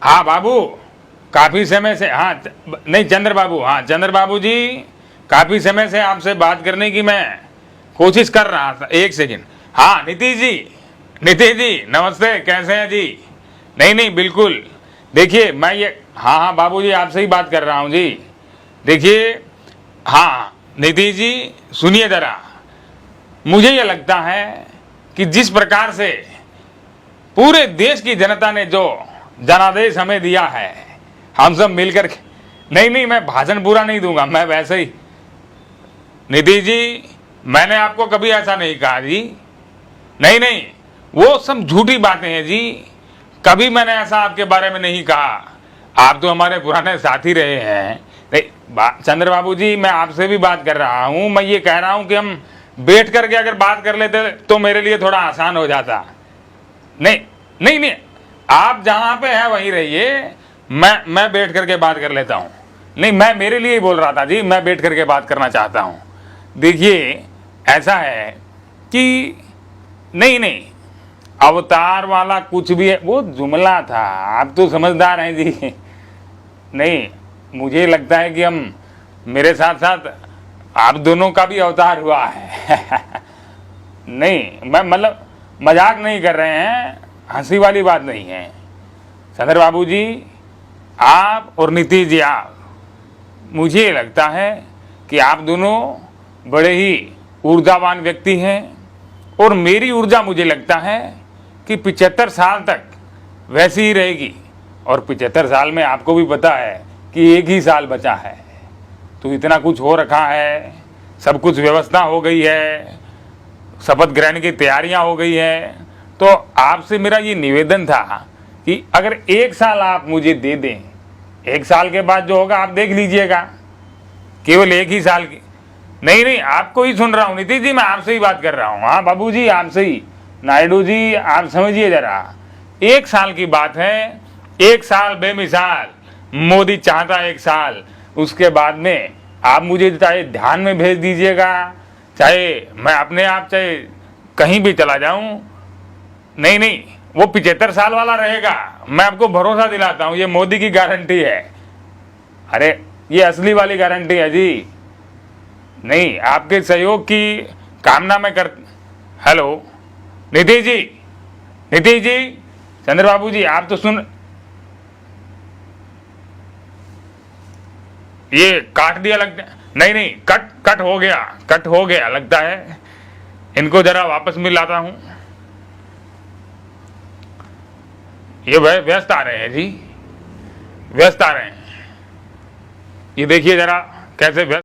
हाँ बाबू, काफ़ी समय से, हाँ नहीं चंद्र बाबू, हाँ चंद्र बाबू जी, काफ़ी समय से आपसे बात करने की मैं कोशिश कर रहा था। एक सेकंड। हाँ नीतीश जी, नीतीश जी नमस्ते, कैसे हैं जी? नहीं नहीं बिल्कुल, देखिए मैं ये, हाँ हाँ बाबू जी आपसे ही बात कर रहा हूँ जी। देखिए, हाँ नीतीश जी सुनिए ज़रा, मुझे ये लगता है कि जिस प्रकार से पूरे देश की जनता ने जो जनादेश हमें दिया है, हम सब मिलकर के, नहीं नहीं मैं भाषण पूरा नहीं दूंगा, मैं वैसे ही, नीतीश जी मैंने आपको कभी ऐसा नहीं कहा जी। नहीं नहीं, वो सब झूठी बातें हैं जी, कभी मैंने ऐसा आपके बारे में नहीं कहा। आप तो हमारे पुराने साथी रहे हैं। चंद्र बाबू जी मैं आपसे भी बात कर रहा हूं, मैं ये कह रहा हूं कि हम बैठ करके अगर बात कर लेते तो मेरे लिए थोड़ा आसान हो जाता। नहीं नहीं नहीं, आप जहां पे हैं वहीं रहिए, मैं बैठ करके बात कर लेता हूं। नहीं मैं मेरे लिए ही बोल रहा था जी, मैं बैठ करके बात करना चाहता हूं। देखिए ऐसा है कि नहीं नहीं, अवतार वाला कुछ भी है वो जुमला था, आप तो समझदार हैं जी। नहीं, मुझे लगता है कि हम, मेरे साथ साथ आप दोनों का भी अवतार हुआ है। नहीं मैं मतलब मजाक नहीं कर रहे हैं, हंसी वाली बात नहीं है। चंद्र बाबू जी आप और नीतीश जी आप, मुझे लगता है कि आप दोनों बड़े ही ऊर्जावान व्यक्ति हैं, और मेरी ऊर्जा मुझे लगता है कि 75 साल तक वैसी ही रहेगी। और 75 साल में आपको भी पता है कि एक ही साल बचा है, तो इतना कुछ हो रखा है, सब कुछ व्यवस्था हो गई है, शपथ ग्रहण की तैयारियां हो गई है। तो आपसे मेरा ये निवेदन था कि अगर 1 साल आप मुझे दे दें, 1 साल के बाद जो होगा आप देख लीजिएगा, केवल 1 ही साल की, नहीं नहीं आपको ही सुन रहा हूँ नीतीश जी, मैं आपसे ही बात कर रहा हूँ। हाँ बाबू जी आपसे ही, नायडू जी आप समझिए जरा, 1 साल की बात है, 1 साल बेमिसाल, मोदी चाहता 1 साल, उसके बाद में आप मुझे चाहे ध्यान में भेज दीजिएगा, चाहे मैं अपने आप चाहे कहीं भी चला जाऊं, नहीं नहीं वो 75 साल वाला रहेगा, मैं आपको भरोसा दिलाता हूं, ये मोदी की गारंटी है। अरे ये असली वाली गारंटी है जी। नहीं आपके सहयोग की कामना मैं कर, हेलो नीतीश जी, नीतीश जी, चंद्र बाबू जी आप तो सुन, ये काट दिया लगता है, नहीं नहीं कट हो गया लगता है, इनको जरा वापस मिलाता हूं। ये व्यस्त आ रहे हैं जी, व्यस्त आ रहे हैं, ये देखिए जरा कैसे व्यस्त।